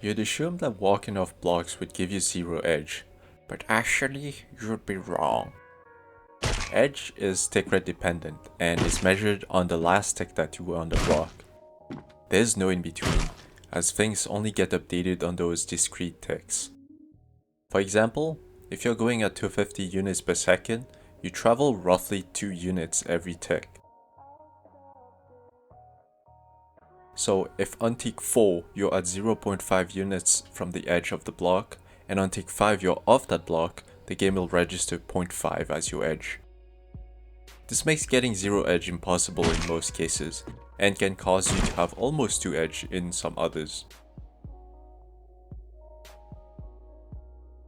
You'd assume that walking off blocks would give you zero edge, but actually you'd be wrong. Edge is tick rate dependent and is measured on the last tick that you were on the block. There's no in between, as things only get updated on those discrete ticks. For example, if you're going at 250 units per second, you travel roughly 2 units every tick. So if on tick 4 you're at 0.5 units from the edge of the block, and on tick 5 you're off that block, the game will register 0.5 as your edge. This makes getting 0 edge impossible in most cases, and can cause you to have almost 2 edge in some others.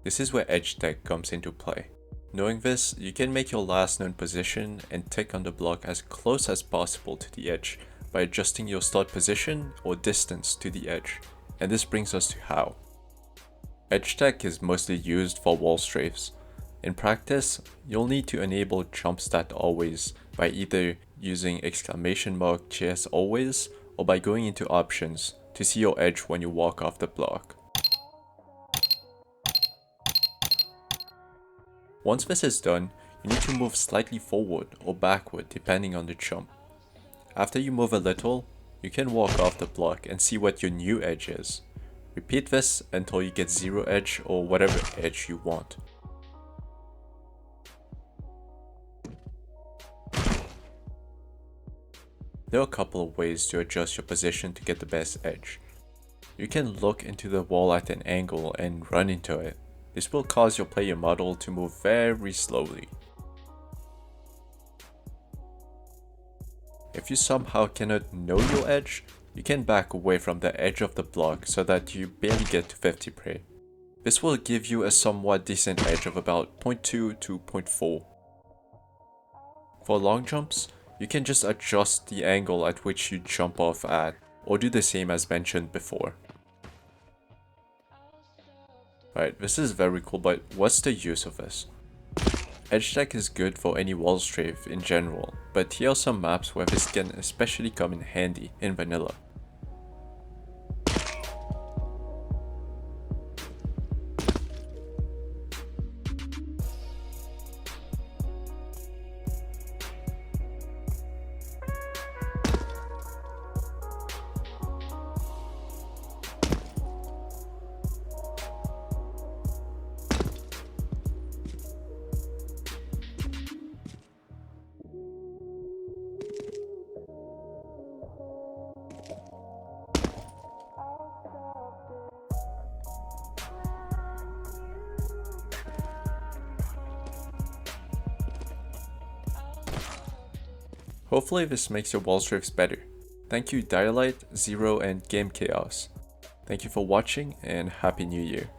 This is where edge tech comes into play. Knowing this, you can make your last known position and tick on the block as close as possible to the edge by adjusting your start position or distance to the edge, and this brings us to how. Edge tech is mostly used for wall strafes. In practice, you'll need to enable jump stat always by either using !chess always or by going into options to see your edge when you walk off the block. Once this is done, you need to move slightly forward or backward depending on the jump. After you move a little, you can walk off the block and see what your new edge is. Repeat this until you get 0 edge or whatever edge you want. There are a couple of ways to adjust your position to get the best edge. You can look into the wall at an angle and run into it. This will cause your player model to move very slowly. If you somehow cannot know your edge, you can back away from the edge of the block so that you barely get to 50 prey. This will give you a somewhat decent edge of about 0.2 to 0.4. For long jumps, you can just adjust the angle at which you jump off at, or do the same as mentioned before. Right, this is very cool, but what's the use of this? Edge tech is good for any wall strafe in general, but here are some maps where this can especially come in handy in vanilla. Hopefully this makes your wall strafes better. Thank you dyalite, Zero and GameChaos. Thank you for watching and Happy New Year.